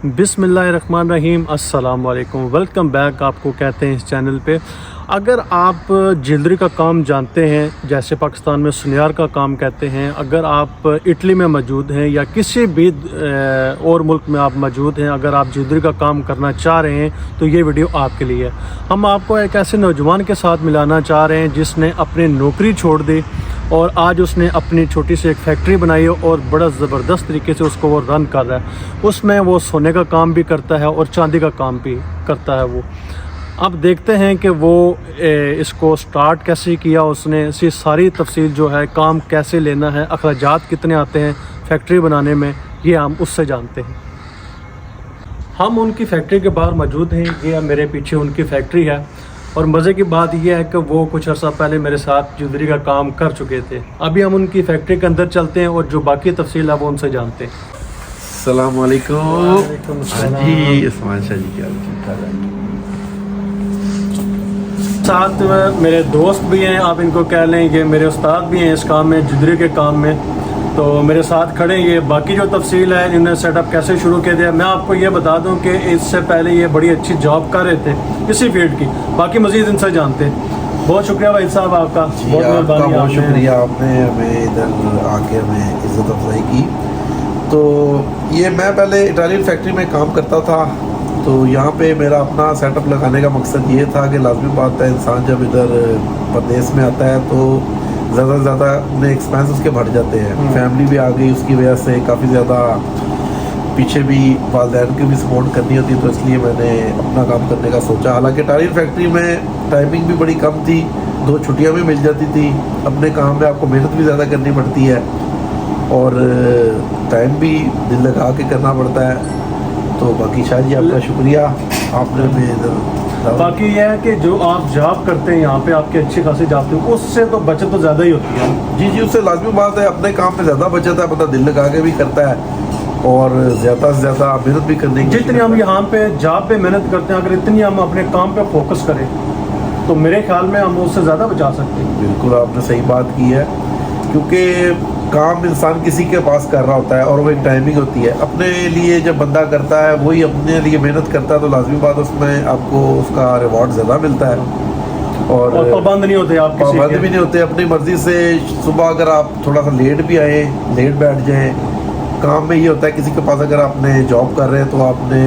बिस्मिल्लाहिर्रहमानिर्रहीम अस्सलाम वालेकुम। वेलकम बैक आपको कहते हैं इस चैनल पे। अगर आप ज्वेलरी का काम जानते हैं, जैसे पाकिस्तान में सुनियार का काम कहते हैं, अगर आप इटली में मौजूद हैं या किसी भी और मुल्क में आप मौजूद हैं, अगर आप ज्वेलरी का काम करना चाह रहे हैं तो ये वीडियो आपके लिए है। हम आपको एक ऐसे नौजवान के साथ मिलाना चाह रहे हैं जिसने अपनी नौकरी छोड़ दी और आज उसने अपनी छोटी सी एक फैक्ट्री बनाई है और बड़ा ज़बरदस्त तरीके से उसको वो रन कर रहा है। उसमें वो सोने का काम भी करता है और चांदी का काम भी करता है। वो अब देखते हैं कि वो इसको स्टार्ट कैसे किया उसने, इसकी सारी तफसील जो है, काम कैसे लेना है, अखराजात कितने आते हैं फैक्ट्री बनाने में, ये हम उससे जानते हैं। हम उनकी फैक्ट्री के बाहर मौजूद हैं। ये मेरे पीछे उनकी फैक्ट्री है और मज़े की बात यह है कि वो कुछ अर्सा पहले मेरे साथ ज्वेलरी का काम कर चुके थे। अभी हम उनकी फैक्ट्री के अंदर चलते हैं और जो बाकी तफसील है वो उनसे जानते हैं। अस्सलाम वालेकुम। जी उस्मान शाह जी, क्या हाल है? साथ में मेरे दोस्त भी हैं, आप इनको कह लें कि मेरे उस्ताद भी हैं इस काम में, ज्वेलरी के काम में। तो मेरे साथ खड़े ये बाकी जो तफसील है, इन्होंने सेटअप कैसे शुरू किया था। मैं आपको ये बता दूं कि इससे पहले ये बड़ी अच्छी जॉब कर रहे थे इसी फील्ड की। बाकी मज़ीद इनसे जानते हैं। बहुत शुक्रिया भाई साहब आपका, बहुत मेहरबानी। बहुत शुक्रिया, आपने हमें इधर आके हमें इज़्ज़त अफजाई की। तो ये मैं पहले इटालियन फैक्ट्री में काम करता था, तो यहाँ पे मेरा अपना सेटअप लगाने का मकसद ये था कि लाजमी बात है, इंसान जब इधर प्रदेश में आता है तो ज़्यादा से ज़्यादा अपने एक्सपेंस उसके बढ़ जाते हैं। फैमिली भी आ गई, उसकी वजह से काफ़ी ज़्यादा पीछे भी वालिदैन की भी सपोर्ट करनी होती, तो इसलिए मैंने अपना काम करने का सोचा। हालांकि इटालियन फैक्ट्री में टाइमिंग भी बड़ी कम थी, 2 छुट्टियां भी मिल जाती थी। अपने काम में आपको मेहनत भी ज़्यादा करनी पड़ती है और टाइम भी दिल लगा के करना पड़ता है। तो बाकी शाह जी आपका शुक्रिया, आपने हमें इधर। बाकी यह है कि जो आप जॉब करते हैं यहाँ पे, आपकी अच्छी खासी जॉब थी, उससे तो बचत तो ज़्यादा ही होती है। जी, उससे लाजमी बात है, अपने काम में ज़्यादा बचत है, बंदा दिल लगा के भी करता है और ज़्यादा से ज़्यादा मेहनत भी करने की। जितनी हम यहाँ पे जॉब पे मेहनत करते हैं, अगर इतनी हम अपने काम पे फोकस करें तो मेरे ख्याल में हम उससे ज़्यादा बचा सकते हैं। बिल्कुल आपने सही बात की है, क्योंकि काम इंसान किसी के पास कर रहा होता है और वो एक टाइमिंग होती है। अपने लिए जब बंदा करता है, वही अपने लिए मेहनत करता है, तो लाजमी बात उसमें आपको उसका रिवॉर्ड ज़्यादा मिलता है और पाबंद नहीं होते आप, पाबंद भी नहीं होते। अपनी मर्ज़ी से सुबह अगर आप थोड़ा सा लेट भी आए, लेट बैठ जाएँ, काम में ये होता है किसी के पास अगर आपने जॉब कर रहे हैं तो आपने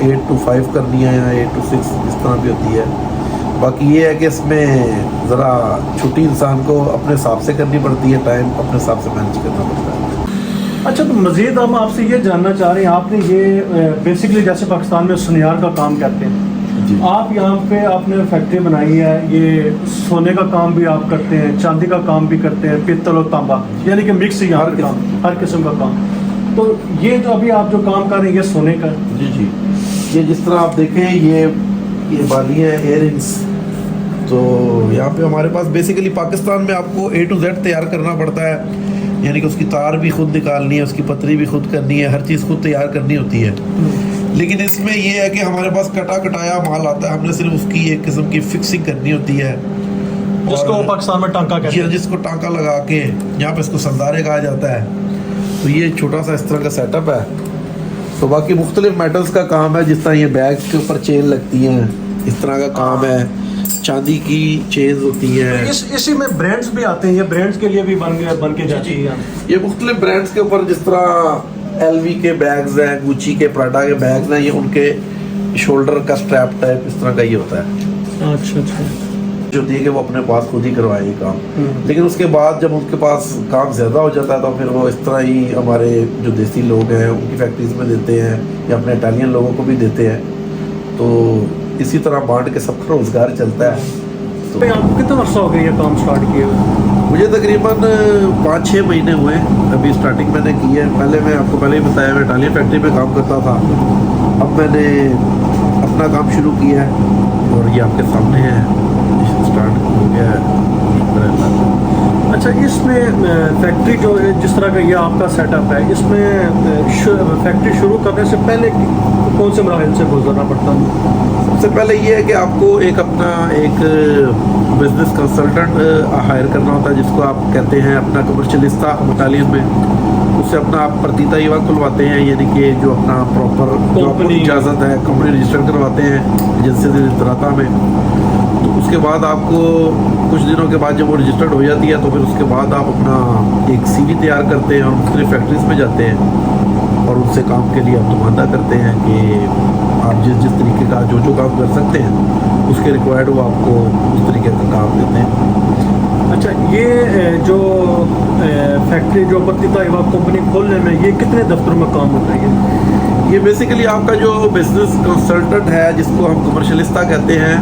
8 to 5 करनी है या 8 to 6 इस तरह भी होती है। बाकी ये है कि इसमें ज़रा छुट्टी इंसान को अपने हिसाब से करनी पड़ती है, टाइम अपने हिसाब से मैनेज करना पड़ता है। अच्छा, तो मज़ीद हम आपसे ये जानना चाह रहे हैं, आपने ये बेसिकली जैसे पाकिस्तान में सुनियार का काम करते हैं जी, आप यहाँ पे आपने फैक्ट्री बनाई है, ये सोने का काम भी आप करते हैं, चांदी का काम भी करते हैं, पित्तल और तांबा, यानी कि मिक्स यहाँ पे काम, हर किस्म का काम। तो ये जो अभी आप जो काम कर रहे हैं, ये सोने का? जी, ये जिस तरह आप देखें, ये बाली है इयररिंग्स। तो यहाँ पे हमारे पास बेसिकली पाकिस्तान में आपको A to Z तैयार करना पड़ता है, यानी कि उसकी तार भी खुद निकालनी है, उसकी पतरी भी खुद करनी है, हर चीज़ खुद तैयार करनी होती है। लेकिन इसमें ये है कि हमारे पास कटा कटाया माल आता है, हमने सिर्फ उसकी एक किस्म की फिक्सिंग करनी होती है, जिसको पाकिस्तान में टांका कहते हैं। जिसको टांका लगा के यहाँ पे इसको संदारे कहा जाता है। तो ये छोटा सा इस तरह का सेटअप है। तो बाकी मुख्तलिफ मेटल्स का काम है, जिस तरह ये बैग के ऊपर चेन लगती हैं, इस तरह का काम है। चांदी की चेन्स होती है। तो इसी में ब्रांड्स भी आते हैं, ये ब्रांड्स के लिए भी बन के जाती है। ये मुख्तलिफ ब्रांड्स के ऊपर, जिस तरह LV के बैग्स हैं, गुची के, प्राडा के बैग्स हैं, ये उनके शोल्डर का स्ट्रैप टाइप इस तरह का ही होता है। अच्छा, जो होती है कि वो अपने पास खुद ही करवाए ये काम। लेकिन उसके बाद जब उनके पास काम ज़्यादा हो जाता है तो फिर वो इस तरह ही हमारे जो देसी लोग हैं उनकी फैक्ट्रीज में देते हैं या अपने इटालियन लोगों को भी देते हैं। तो इसी तरह बांट के सबका रोज़गार चलता है। तो आपको कितना वर्षा हो गया ये काम स्टार्ट किए हुए? मुझे तकरीबन 5-6 महीने हुए, अभी स्टार्टिंग मैंने की है। पहले मैं आपको पहले ही बताया, मैं इटालियन फैक्ट्री में काम करता था। अब मैंने अपना काम शुरू किया है और ये आपके सामने है, स्टार्ट हो गया है। अच्छा, इसमें फैक्ट्री जो है, जिस तरह का ये आपका सेटअप है, इसमें फैक्ट्री शुरू करने से पहले कौन से मराहल से गुजरना पड़ता है? सबसे पहले ये है कि आपको अपना एक बिजनेस कंसल्टेंट हायर करना होता है, जिसको आप कहते हैं अपना कमर्शियलिस्ता इटालियन में। उससे अपना आप प्रतीता युवा खुलवाते हैं, यानी कि जो अपना प्रॉपर जो आपको इजाज़त है कंपनी रजिस्टर करवाते हैं एजेंसी से इतराता में। तो उसके बाद आपको कुछ दिनों के बाद जब वो रजिस्टर्ड हो जाती है तो फिर उसके बाद आप अपना एक CV तैयार करते हैं और मुख्तलिफ फैक्ट्रीज में जाते हैं और उनसे काम के लिए आप नुमाइंदा करते हैं कि आप जिस जिस तरीके का जो काम कर सकते हैं उसके रिक्वायर्ड वो आपको उस तरीके का काम देते हैं। अच्छा, ये जो फैक्ट्री जो प्रतीता युवा कंपनी खोलने में ये कितने दफ्तरों में काम होता है? ये बेसिकली आपका जो बिजनेस कंसल्टेंट है जिसको हम कमर्शलिस्टा कहते हैं,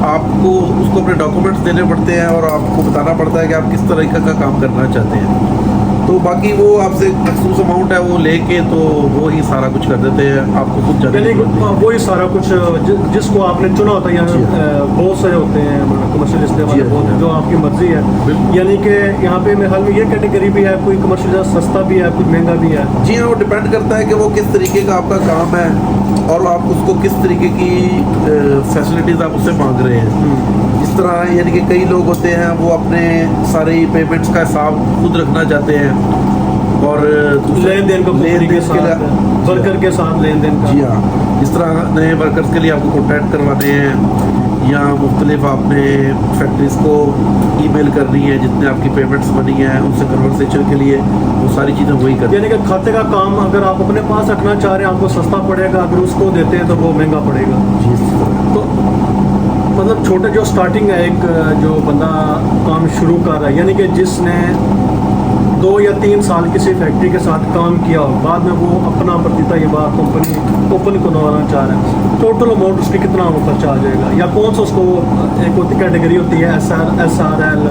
आपको उसको अपने डॉक्यूमेंट्स देने पड़ते हैं और आपको बताना पड़ता है कि आप किस तरीके का काम करना चाहते हैं। तो बाकी वो आपसे मखसूस अमाउंट है वो लेके तो वो ही सारा कुछ कर देते हैं, आपको कुछ यानी वो ही सारा कुछ जिसको आपने चुना होता है। यहाँ बहुत सारे होते हैं कमर्शियलिस्ट वाले बहुत हैं, जो आपकी मर्जी है। यानी कि यहाँ पे मेरे ख्याल में ये कैटेगरी भी है, कोई कमर्शियल सस्ता भी है, कुछ महंगा भी है। जी हाँ, वो डिपेंड करता है कि वो किस तरीके का आपका काम है और आप उसको किस तरीके की फैसिलिटीज़ आप उससे मांग रहे हैं। इस तरह यानी कि कई लोग होते हैं वो अपने सारे पेमेंट्स का हिसाब खुद रखना चाहते हैं और लेन देन को वर्कर के साथ लेन देन का। जी हाँ, इस तरह नए वर्कर्स के लिए आपको कॉन्टैक्ट करवाने हैं या मुख्तलिफ आपने फैक्ट्रीज को ईमेल करनी है, जितने आपकी पेमेंट्स बनी हैं उनसे कन्वर्सेशन के लिए वो सारी चीज़ें वही करते हैं। यानी कि खाते का काम अगर आप अपने पास रखना चाह रहे हैं आपको सस्ता पड़ेगा, अगर उसको देते हैं तो वो महंगा पड़ेगा। जी, तो मतलब छोटे जो स्टार्टिंग है, एक जो बंदा काम शुरू कर रहा है, यानी कि जिसने 2 या 3 साल किसी फैक्ट्री के साथ काम किया हो, बाद में वो अपना प्रतीता युवा कंपनी ओपन करवाना चाह रहा है, टोटल अमाउंट उसकी कितना वो खर्चा आ जाएगा? या कौन सा उसको एक होती कैटेगरी होती है SRL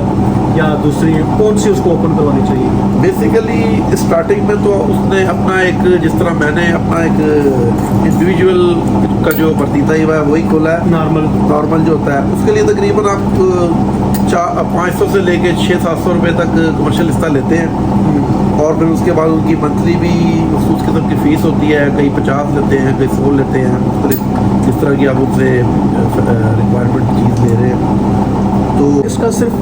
या दूसरी कौन सी उसको ओपन करवानी चाहिए? बेसिकली स्टार्टिंग में तो उसने अपना एक, जिस तरह मैंने अपना एक इंडिविजुअल का जो प्रतीता युवा है वही खोला है, नॉर्मल जो होता है उसके लिए तकरीबन आप 500 से लेके 600-700 रुपये तक कमर्शियल हिस्सा लेते हैं और फिर उसके बाद उनकी मंथली भी मखसूस किस्म की फ़ीस होती है, कहीं 50 लेते हैं, कहीं 100 लेते हैं, मुख्तलिफ जिस तरह की आप उनसे रिक्वायरमेंट चीज़ ले रहे हैं। तो इसका सिर्फ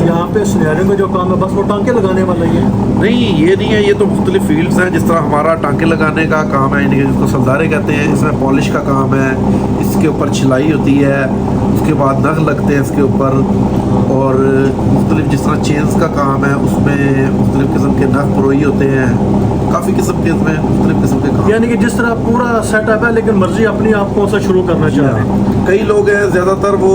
यहाँ पे सुनियारे में जो काम है बस वो टांके लगाने वाला ही है? नहीं, ये नहीं है, ये तो मुख्तलिफ फील्ड्स हैं। जिस तरह हमारा टांके लगाने का काम है, यानी कि जिसको सलदारे कहते हैं, इसमें पॉलिश का काम है, इसके ऊपर छिलाई होती है, उसके बाद नग लगते हैं इसके ऊपर और मुख्तलिफ जिस तरह चेन्स का काम है उसमें मुख्तलिफ किस्म के नग प्रोई होते हैं, काफ़ी किस्म के इसमें मुख्तलिफ किस्म के काम। यानी कि जिस तरह पूरा सेटअप है लेकिन मर्जी अपनी आप कौन सा शुरू करना चाह रहे हैं। कई लोग हैं ज़्यादातर वो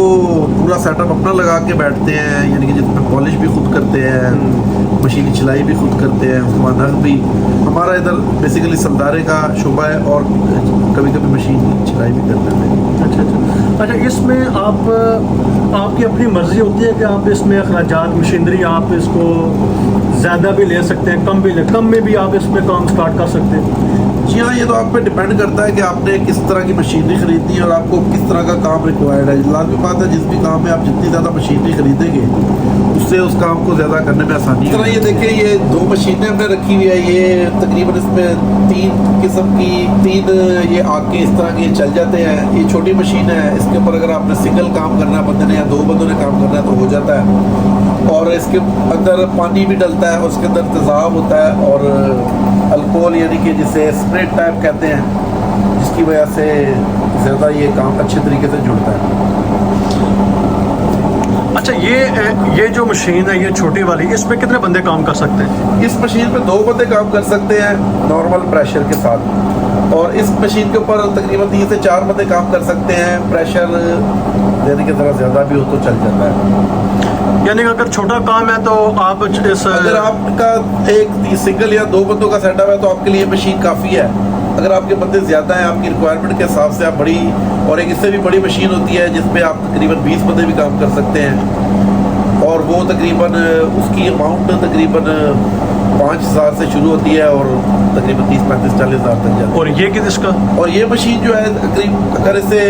पूरा सेटअप अपना लगा के बैठते हैं, यानी कि जिसमें पॉलिश भी खुद करते हैं, मशीनी सिलाई भी खुद करते हैं, उसके बाद नग भी। हमारा इधर बेसिकली सलदारे का शोबा है और कभी कभी मशीनी सिलाई भी कर लेते हैं। अच्छा, इसमें आपकी अपनी मर्ज़ी होती है कि आप इसमें अखराजात मशीनरी आप इसको ज़्यादा भी ले सकते हैं, कम में भी आप इसमें काम स्टार्ट कर सकते हैं? जी हाँ, ये तो आप पे डिपेंड करता है कि आपने किस तरह की मशीनरी खरीदनी है और आपको किस तरह का काम रिक्वायर्ड है। लाजमी बात है, जिस भी काम में आप जितनी ज़्यादा मशीनरी खरीदेंगे उससे उस काम को ज़्यादा करने में आसानी है। इस तरह ये देखिए, ये 2 मशीनें हमने रखी हुई है, ये तकरीबन इसमें 3 किस्म की 3 ये आग के इस तरह के चल जाते हैं। ये छोटी मशीन है, इसके ऊपर अगर आपने सिंगल काम करना है बंदे ने या 2 बंदों ने काम करना है तो हो जाता है और इसके अंदर पानी भी डलता है और उसके अंदर तेज़ाब होता है और अल्कोहल यानी कि जिसे स्प्रेड टाइप कहते हैं, जिसकी वजह से ज़्यादा ये काम अच्छे तरीके से जुड़ता है। अच्छा, ये जो मशीन है ये छोटी वाली, इसमें कितने बंदे काम कर सकते हैं? इस मशीन पे 2 बंदे काम कर सकते हैं नॉर्मल प्रेशर के साथ और इस मशीन के ऊपर तकरीबन 3 से 4 बंदे काम कर सकते हैं। प्रेशर देने के ज़रा ज़्यादा भी हो तो चल जाता है। यानी कि अगर छोटा काम है तो आप अगर आपका एक सिंगल या 2 बंदों का सेटअप है तो आपके लिए मशीन काफ़ी है। अगर आपके बंदे ज़्यादा हैं, आपकी रिक्वायरमेंट के हिसाब से आप बड़ी और एक इससे भी बड़ी मशीन होती है जिसपे आप तकरीबन 20 बंदे भी काम कर सकते हैं और वो तकरीबन उसकी अमाउंट तकरीबन 5,000 से शुरू होती है और तकरीबन 30, 35, 40 हज़ार तक जाती है। और ये किसका? और ये मशीन जो है तकरीबन अगर इसे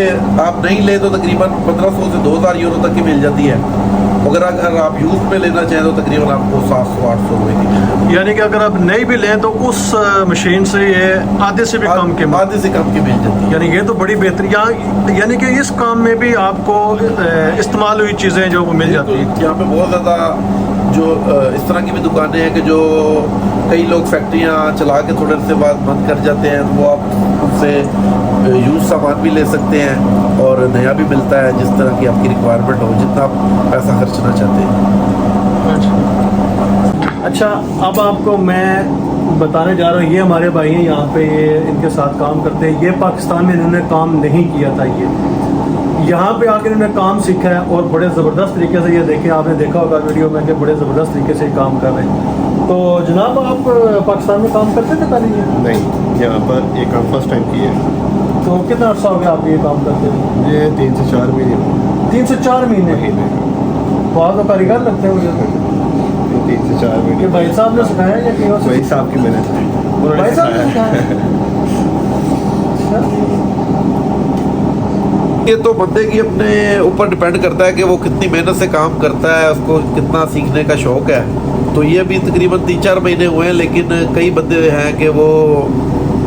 आप नहीं ले तो तकरीबन 1500 से 2,000 यूरो तक की मिल जाती है। अगर आप यूज़ में लेना चाहें तो तकरीबन आपको 700-800 रुपये की। यानी कि अगर आप नहीं भी लें तो उस मशीन से ये आधे से भी कम की मिल जाती है। यानी ये तो बड़ी बेहतरी। यानी कि इस काम में भी आपको इस्तेमाल हुई चीज़ें जो वो मिल जाती हैं। यहाँ पे बहुत ज़्यादा जो इस तरह की भी दुकानें हैं कि जो कई लोग फैक्ट्रियाँ चला के थोड़े से बाद बंद कर जाते हैं, वो आप उससे यूज़ सामान भी ले सकते हैं और नया भी मिलता है जिस तरह की आपकी रिक्वायरमेंट हो, जितना आप पैसा खर्चना चाहते हैं। अच्छा, अब आपको मैं बताने जा रहा हूँ, ये हमारे भाई हैं यहाँ पे, ये इनके साथ काम करते हैं। ये पाकिस्तान में इन्होंने काम नहीं किया था, ये यहाँ पे आकर इन्होंने काम सीखा है और बड़े ज़बरदस्त तरीके से, ये देखें, आपने देखा होगा वीडियो में कि बड़े ज़बरदस्त तरीके से काम कर रहे हैं। तो जनाब, आप पाकिस्तान में काम करते थे पहले? ये नहीं, यहाँ पर ये काम फर्स्ट टाइम किया है। तो कितना अर्सा हो गया आप ये काम करते थे? ये 3 से 4 महीने। 3 से 4 महीने? तो आप तो कारीगर लगते हैं मुझे। 3 से 4 महीने। कि भाई साहब ने सिखाया या कि भाई साहब की मैंने भाई साहब ने सिखाया? ये तो बंदे की अपने ऊपर डिपेंड करता है कि वो कितनी मेहनत से काम करता है, उसको कितना सीखने का शौक़ है। तो ये अभी तकरीबन 3-4 महीने हुए हैं, लेकिन कई बंदे हैं कि वो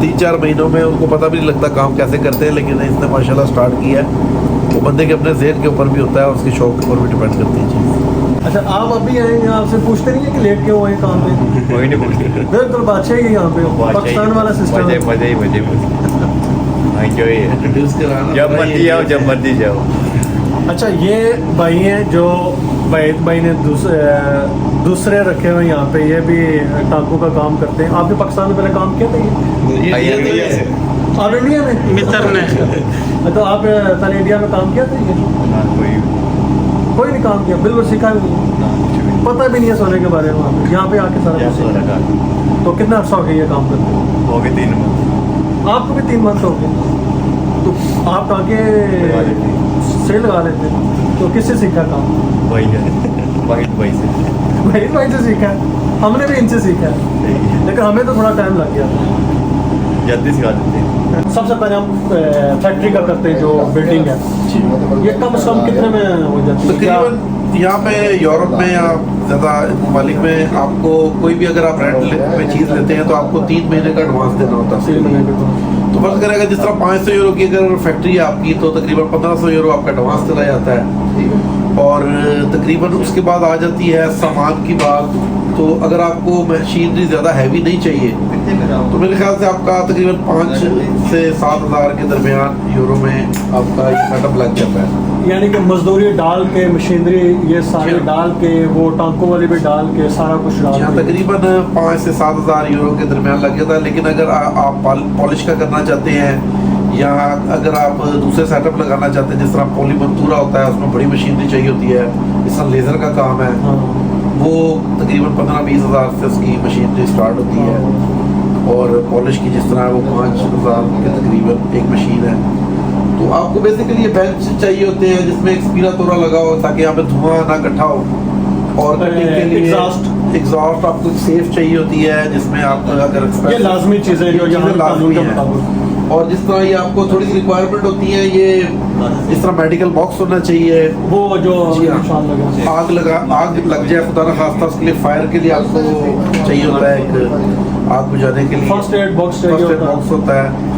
3-4 महीनों में उनको पता भी नहीं लगता काम कैसे करते हैं, लेकिन इसने माशाल्लाह स्टार्ट किया है। वो बंदे के अपने ज़हन के ऊपर भी होता है, उसके शौक़ के ऊपर भी डिपेंड करती है चीज़। अच्छा, आप अभी आए हैं, आपसे पूछते नहीं है कि लेट क्यों आए काम पे? कोई नहीं पूछते। बिल्कुल बादशाह ही यहाँ पे, पाकिस्तान वाला सिस्टम है। मजे जब मर्जी आओ, जब मर्जी जाओ। अच्छा, ये भाई हैं जो भाई ने दूसरे रखे हुए यहाँ पे, ये भी टांकों का काम करते हैं। आपने पाकिस्तान में पहले काम किया था? ये आप इंडिया में मित्र ने तो आप पहले इंडिया में काम किया था? ये कोई नहीं काम किया, बिल्कुल सीखा भी नहीं, पता भी नहीं है सोने के बारे में। वहाँ पे यहाँ पे आके सारा कुछ सीखा। तो कितना अर्सा हो गया ये काम करते हैं? हो गए 3 मंथ। आपको भी 3 मंथ हो गए? तो आप टाँके से लगा लेते? तो किससे सीखा काम? भाई से। भाई से सीखा है, हमने भी इनसे सीखा है, लेकिन हमें तो थोड़ा टाइम लग गया। जल्दी सिखा देते हैं। सबसे पहले हम फैक्ट्री का करते हैं, जो बिल्डिंग है, ये कम से कम कितने में हो जाती है? तकरीबन यहाँ पे यूरोप में या ज़्यादा ममालिक में आपको कोई भी अगर आप रेंट में चीज़ लेते हैं तो आपको 3 महीने का एडवांस देना होता है। 3 महीने का। तो फर्ज करेगा जिस तरह 500 यूरो की अगर फैक्ट्री है आपकी, तो तकरीबन 1500 यूरो आपका एडवांस चला जाता है। और तकरीबन उसके बाद आ जाती है सामान की बात। तो अगर आपको मशीनरी ज़्यादा हैवी नहीं चाहिए तो मेरे ख्याल से आपका तकरीबन 5 से 7 हज़ार के दरमियान यूरो में आपका ये सेटअप लग जाता है। यानी कि मजदूरी डाल के, मशीनरी ये सारी डाल के, वो टांकों वाली भी डाल के, सारा कुछ डाल यहाँ के तकरीबन 5 से 7 हज़ार यूरो के दरमियान लग जाता है। लेकिन अगर आप पॉलिश का करना चाहते हैं या अगर आप दूसरे सेटअप लगाना चाहते हैं, जिस तरह पॉलीमंतूरा होता है, उसमें बड़ी मशीनरी चाहिए होती है, इस तरह लेज़र का काम है, हाँ। वो तकरीबन 15-20 हज़ार से उसकी मशीनरी स्टार्ट होती है। और पॉलिश की जिस तरह है वो 5 हज़ार के तकरीबन एक मशीन है। तो आपको बेसिकली ये बेंच चाहिए होते हैं जिसमें एक स्पीरा तोरा लगा हो ताकि यहाँ पे धुआं ना इकट्ठा हो। और कटिंग के लिए एग्जॉस्ट आपको सेफ चाहिए होती है, जिसमें आप अगर ये लाजमी चीज़ें जो यहाँ लाजमी है। और जिस तरह ये आपको थोड़ी सी रिक्वायरमेंट होती है, ये इस तरह मेडिकल बॉक्स होना चाहिए, वो जो आग लग जाए खुदा ना खास्ता, उसके लिए फायर के लिए आपको चाहिए होता है एक आग बुझाने के लिए फर्स्ट एड बॉक्स होता है।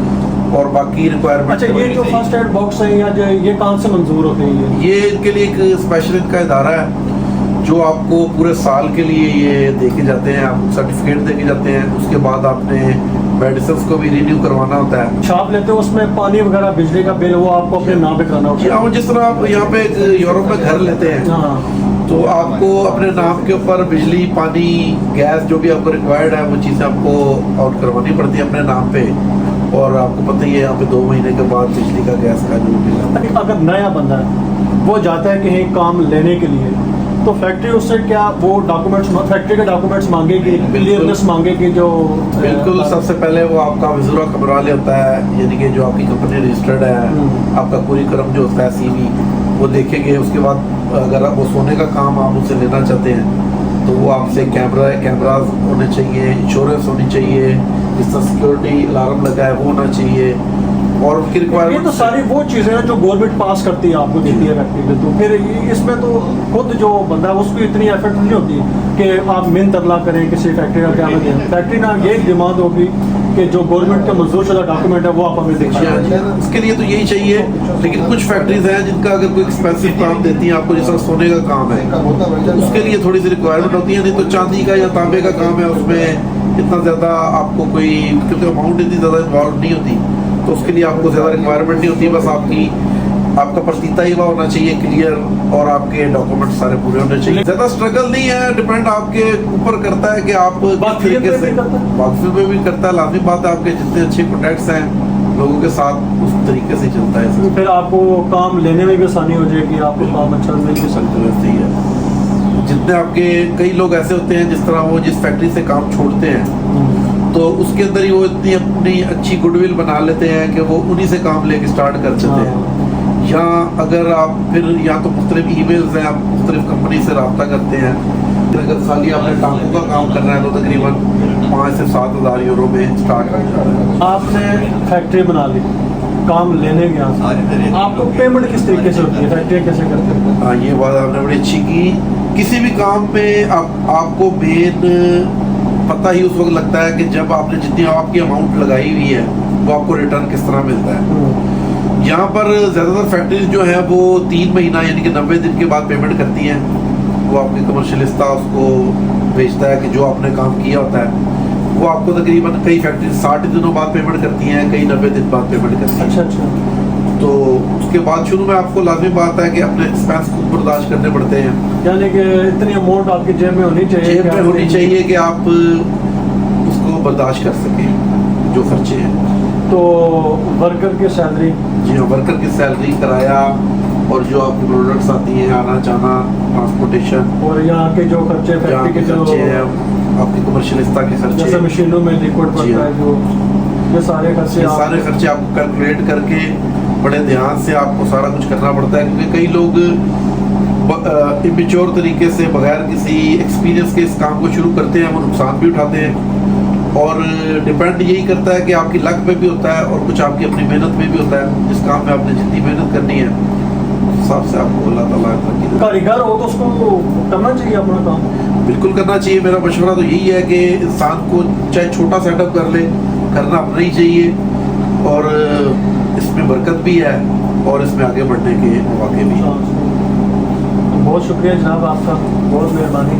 और बाकी रिक्वायरमेंट। अच्छा, ये जो फर्स्ट एड बॉक्स है या जो ये कहाँ से मंजूर होते हैं? ये इनके लिए एक स्पेशल इनका इदारा है जो आपको पूरे साल के लिए ये देके जाते हैं, आपको सर्टिफिकेट देके जाते हैं। उसके बाद आपने मेडिसिन को भी रिन्यू करवाना होता है। छाप लेते हो उसमें पानी वगैरह, बिजली का बिल, वो आपको अपने नाम पे कराना होता है? जिस तरह आप यहाँ पे यूरोप में घर लेते हैं तो आपको अपने नाम के ऊपर बिजली, पानी, गैस जो भी आपको रिक्वायर्ड है वो चीज़ें आपको आउट करवानी पड़ती है अपने नाम पे। और आपको पता ही है यहाँ पे 2 महीने के बाद बिजली का, गैस का जो बिल है। अगर नया बंदा है वो जाता है कहीं काम लेने के लिए, तो फैक्ट्री उससे क्या वो डॉक्यूमेंट्स, फैक्ट्री के डॉक्यूमेंट्स मांगेगी, क्लियरनेस मांगेगी? जो बिल्कुल, सबसे पहले वो आपका विजुरा कमरा ले होता है, यानी कि जो आपकी कंपनी रजिस्टर्ड है, आपका पूरी क्रम जो होता है CV वो देखेंगे। उसके बाद अगर आप वो सोने का काम आप उनसे लेना चाहते हैं तो वो आपसे कैमराज होने चाहिए, इंश्योरेंस होनी चाहिए, जिस तरह सिक्योरिटी अलार्म लगा है वो होना चाहिए। और उनकी रिक्वायरमेंट, ये तो सारी वो चीज़ें हैं जो गवर्नमेंट पास करती है, आपको देती है फैक्ट्री में। तो फिर इसमें तो खुद जो बंदा है उसको इतनी एफर्ट नहीं होती कि आप मिन तरला करें किसी फैक्ट्री का क्या दें। फैक्ट्री ना ये डिमांड होगी कि जो गवर्नमेंट का मंजूर शुदा डॉक्यूमेंट है वो आप हमें दिखाएं। उसके लिए तो यही चाहिए। लेकिन कुछ फैक्ट्रीज हैं जिनका अगर कोई एक्सपेंसिव काम देती हैं आपको, जैसा सोने का काम है, तो उसके लिए थोड़ी सी रिक्वायरमेंट होती है। नहीं तो चांदी का या तांबे का काम है, उसमें इतना ज़्यादा आपको कोई, क्योंकि अमाउंट इतनी ज़्यादा इन्वॉल्व नहीं होती, तो उसके लिए आपको ज़्यादा रिक्वायरमेंट नहीं होती। बस आपका प्रतीता ही होना चाहिए क्लियर, और आपके डॉक्यूमेंट सारे पूरे होने चाहिए। ज़्यादा स्ट्रगल नहीं है, डिपेंड आपके ऊपर करता है कि आप किस तरीके से, बाकी में भी करता है। लाजमी बात है, आपके जितने अच्छे कॉन्टैक्ट्स हैं लोगों के साथ, उस तरीके से चलता है। फिर आपको काम लेने में भी आसानी हो जाएगी, आपको काम अच्छा मिल भी सकता है। सही है। जितने आपके कई लोग ऐसे होते हैं, जिस तरह वो जिस फैक्ट्री से काम छोड़ते हैं तो उसके अंदर ही वो इतनी अपनी अच्छी गुडविल बना लेते हैं कि वो उन्हीं से काम लेके स्टार्ट कर देते हैं। या अगर आप फिर या तो मुख्तलिफ ईमेल्स हैं, आप मुख्तलिफ कंपनी से रब्ता करते हैं। अगर खाली आपने टांकों का काम करना है तो तकरीबन 5 से 7 हज़ार यूरो में स्टार्ट कर जाता है। आपने फैक्ट्री बना ली, काम लेने गया, आपको पेमेंट किस तरीके से होती है, फैक्ट्री कैसे करते हैं? हाँ, ये बात आपने बड़ी अच्छी की। किसी भी काम में आपको मेन पता ही उस वक्त लगता है कि जब आपने जितनी आपकी अमाउंट लगाई हुई है वो आपको रिटर्न किस तरह मिलता है। यहाँ पर ज़्यादातर फैक्ट्रीज जो है वो 3 महीना यानी कि 90 दिन के बाद पेमेंट करती हैं। वो आपके कमर्शियलिस्टा उसको भेजता है कि जो आपने काम किया होता है वो आपको तकरीबन, कई फैक्ट्री 60 दिनों बाद पेमेंट करती हैं, कई 90 दिन बाद पेमेंट करती हैं। अच्छा। तो उसके बाद शुरू में आपको लाजमी बात है कि अपने एक्सपेंस खुद बर्दाश्त करने पड़ते हैं। यानी कि इतनी अमाउंट आपकी जेब में होनी चाहिए, जेब में होनी चाहिए कि आप उसको बर्दाश्त कर सकें जो खर्चे हैं। तो वर्कर की सैलरी? जी हाँ, वर्कर की सैलरी, किराया, और जो आपकी प्रोडक्ट्स आती हैं, आना जाना, ट्रांसपोर्टेशन, और यहाँ के जो खर्चे, फैक्ट्री के खर्चे हैं, आपके कमर्शियलिस्ता के खर्चे, जैसे मशीनों में लिक्विड पड़ता है जो, ये सारे खर्चे आपको कैलकुलेट करके बड़े ध्यान से आपको सारा कुछ करना पड़ता है। क्योंकि कई लोग इमेच्योर तरीके से बगैर किसी एक्सपीरियंस के इस काम को शुरू करते हैं, वो नुकसान भी उठाते हैं। और डिपेंड यही करता है कि आपकी लक पे भी होता है और कुछ आपकी अपनी मेहनत में भी होता है। जिस काम में आपने जितनी मेहनत करनी है उस हिसाब से आपको अल्लाह ताला कारीगर हो तो उसको करना चाहिए अपना काम, बिल्कुल करना चाहिए। मेरा मशवरा तो यही है कि इंसान को चाहे छोटा सेटअप कर ले, करना अपना ही चाहिए, और इसमें बरकत भी है और इसमें आगे बढ़ने के मौके भी हैं। बहुत शुक्रिया जनाब आपका, बहुत मेहरबानी।